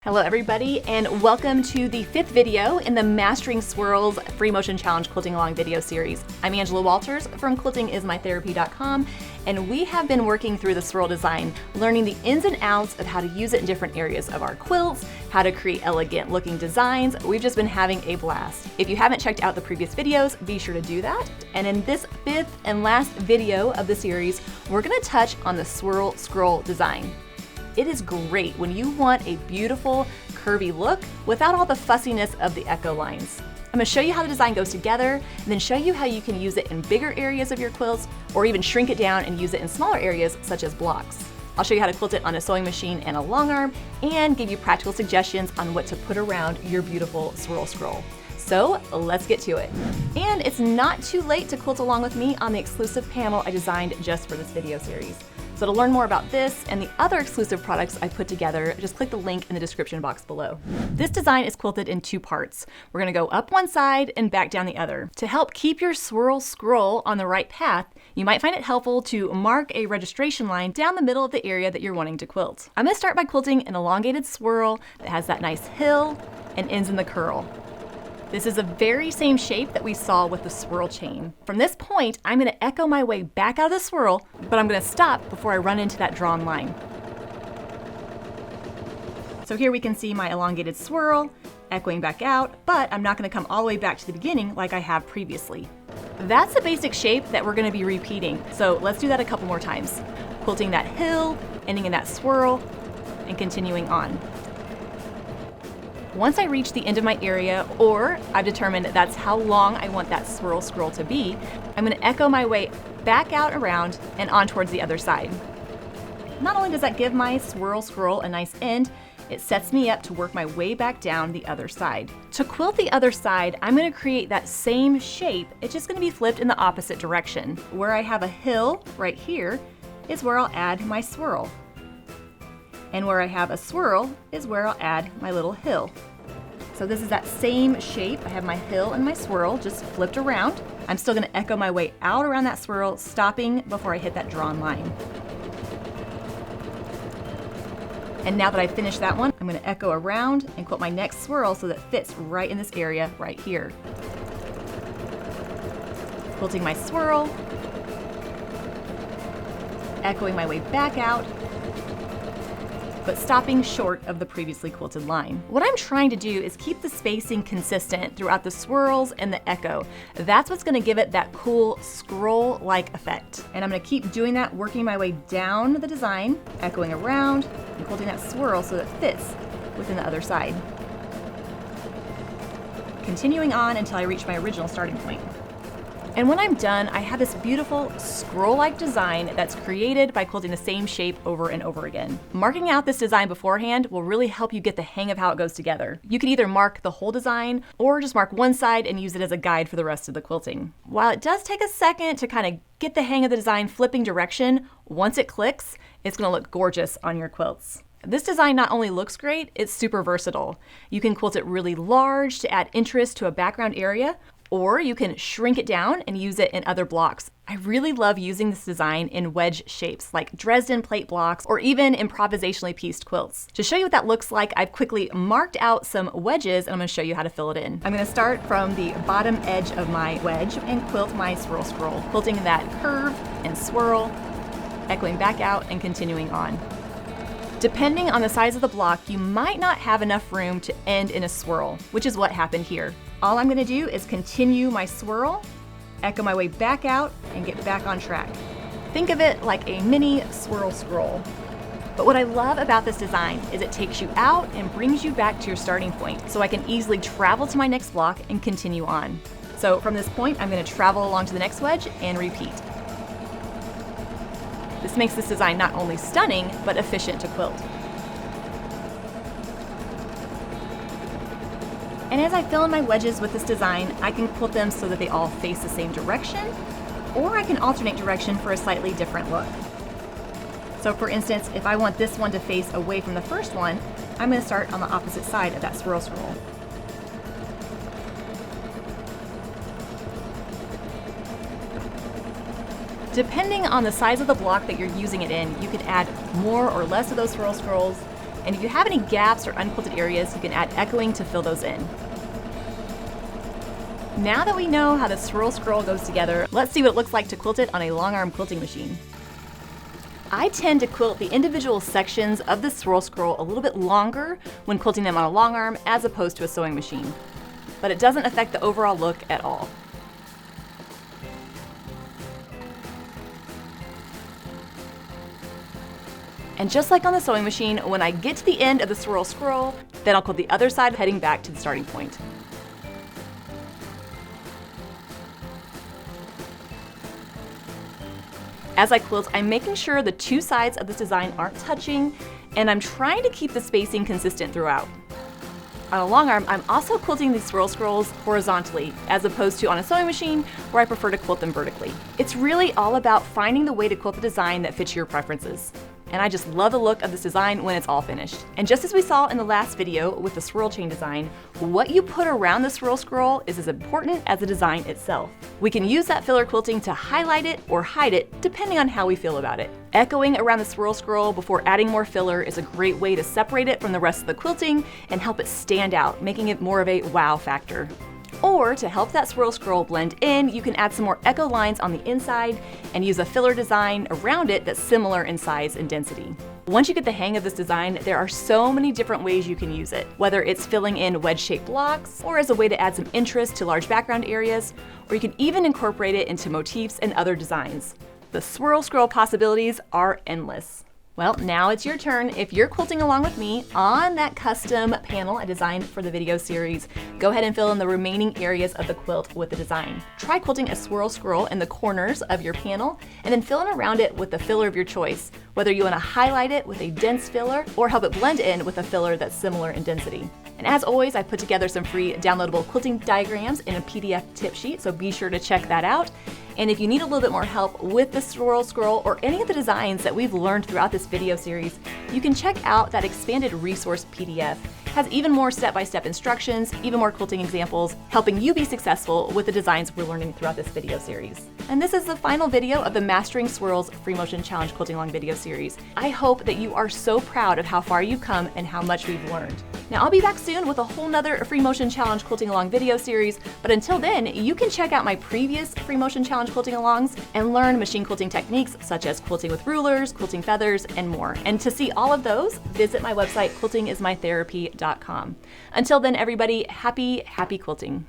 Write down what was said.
Hello everybody, and welcome to the 5th video in the Mastering Swirls Free Motion Challenge Quilting Along video series. I'm Angela Walters from quiltingismytherapy.com, and we have been working through the swirl design, learning the ins and outs of how to use it in different areas of our quilts, how to create elegant looking designs. We've just been having a blast. If you haven't checked out the previous videos, be sure to do that. And in this 5th and last video of the series, we're going to touch on the swirl scroll design. It is great when you want a beautiful, curvy look without all the fussiness of the echo lines. I'm going to show you how the design goes together, and then show you how you can use it in bigger areas of your quilts, or even shrink it down and use it in smaller areas such as blocks. I'll show you how to quilt it on a sewing machine and a long arm, and give you practical suggestions on what to put around your beautiful swirl scroll. So let's get to it. And it's not too late to quilt along with me on the exclusive panel I designed just for this video series. So to learn more about this and the other exclusive products I put together, just click the link in the description box below. This design is quilted in 2 parts. We're going to go up one side and back down the other. To help keep your swirl scroll on the right path, you might find it helpful to mark a registration line down the middle of the area that you're wanting to quilt. I'm going to start by quilting an elongated swirl that has that nice hill and ends in the curl. This is the very same shape that we saw with the swirl chain. From this point, I'm going to echo my way back out of the swirl, but I'm going to stop before I run into that drawn line. So here we can see my elongated swirl, echoing back out, but I'm not going to come all the way back to the beginning like I have previously. That's the basic shape that we're going to be repeating, so let's do that a couple more times. Quilting that hill, ending in that swirl, and continuing on. Once I reach the end of my area, or I've determined that's how long I want that swirl scroll to be, I'm going to echo my way back out around and on towards the other side. Not only does that give my swirl scroll a nice end, it sets me up to work my way back down the other side. To quilt the other side, I'm going to create that same shape. It's just going to be flipped in the opposite direction. Where I have a hill right here is where I'll add my swirl. And where I have a swirl is where I'll add my little hill. So this is that same shape. I have my hill and my swirl just flipped around. I'm still going to echo my way out around that swirl, stopping before I hit that drawn line. And now that I've finished that one, I'm going to echo around and quilt my next swirl so that it fits right in this area right here. Quilting my swirl, echoing my way back out, but stopping short of the previously quilted line. What I'm trying to do is keep the spacing consistent throughout the swirls and the echo. That's what's going to give it that cool scroll-like effect. And I'm going to keep doing that, working my way down the design, echoing around, and quilting that swirl so that it fits within the other side. Continuing on until I reach my original starting point. And when I'm done, I have this beautiful scroll-like design that's created by quilting the same shape over and over again. Marking out this design beforehand will really help you get the hang of how it goes together. You can either mark the whole design or just mark one side and use it as a guide for the rest of the quilting. While it does take a second to kind of get the hang of the design flipping direction, once it clicks, it's going to look gorgeous on your quilts. This design not only looks great, it's super versatile. You can quilt it really large to add interest to a background area, or you can shrink it down and use it in other blocks. I really love using this design in wedge shapes like Dresden plate blocks or even improvisationally pieced quilts. To show you what that looks like, I've quickly marked out some wedges and I'm going to show you how to fill it in. I'm going to start from the bottom edge of my wedge and quilt my swirl scroll, quilting that curve and swirl, echoing back out and continuing on. Depending on the size of the block, you might not have enough room to end in a swirl, which is what happened here. All I'm going to do is continue my swirl, echo my way back out, and get back on track. Think of it like a mini swirl scroll. But what I love about this design is it takes you out and brings you back to your starting point, so I can easily travel to my next block and continue on. So from this point, I'm going to travel along to the next wedge and repeat. This makes this design not only stunning, but efficient to quilt. And as I fill in my wedges with this design, I can quilt them so that they all face the same direction, or I can alternate direction for a slightly different look. So for instance, if I want this one to face away from the first one, I'm going to start on the opposite side of that swirl scroll. Depending on the size of the block that you're using it in, you can add more or less of those swirl scrolls. And if you have any gaps or unquilted areas, you can add echoing to fill those in. Now that we know how the swirl scroll goes together, let's see what it looks like to quilt it on a Longarm quilting machine. I tend to quilt the individual sections of the swirl scroll a little bit longer when quilting them on a Longarm as opposed to a sewing machine, but it doesn't affect the overall look at all. And just like on the sewing machine, when I get to the end of the swirl scroll, then I'll quilt the other side heading back to the starting point. As I quilt, I'm making sure the two sides of this design aren't touching, and I'm trying to keep the spacing consistent throughout. On a Longarm, I'm also quilting these swirl scrolls horizontally, as opposed to on a sewing machine, where I prefer to quilt them vertically. It's really all about finding the way to quilt the design that fits your preferences. And I just love the look of this design when it's all finished. And just as we saw in the last video with the swirl chain design, what you put around the swirl scroll is as important as the design itself. We can use that filler quilting to highlight it or hide it, depending on how we feel about it. Echoing around the swirl scroll before adding more filler is a great way to separate it from the rest of the quilting and help it stand out, making it more of a wow factor. Or to help that swirl scroll blend in, you can add some more echo lines on the inside and use a filler design around it that's similar in size and density. Once you get the hang of this design, there are so many different ways you can use it, whether it's filling in wedge-shaped blocks, or as a way to add some interest to large background areas, or you can even incorporate it into motifs and other designs. The swirl scroll possibilities are endless. Well, now it's your turn. If you're quilting along with me on that custom panel I designed for the video series, go ahead and fill in the remaining areas of the quilt with the design. Try quilting a swirl scroll in the corners of your panel and then fill in around it with the filler of your choice, whether you want to highlight it with a dense filler or help it blend in with a filler that's similar in density. And as always, I put together some free downloadable quilting diagrams in a PDF tip sheet, so be sure to check that out. And if you need a little bit more help with the swirl scroll or any of the designs that we've learned throughout this video series, you can check out that expanded resource PDF. It has even more step-by-step instructions, even more quilting examples, helping you be successful with the designs we're learning throughout this video series. And this is the final video of the Mastering Swirls Free Motion Challenge Quilting Along video series. I hope that you are so proud of how far you've come and how much we've learned. Now, I'll be back soon with a whole nother Free Motion Challenge Quilting Along video series, but until then, you can check out my previous Free Motion Challenge Quilting Alongs and learn machine quilting techniques such as quilting with rulers, quilting feathers, and more. And to see all of those, visit my website, quiltingismytherapy.com. Until then, everybody, happy quilting.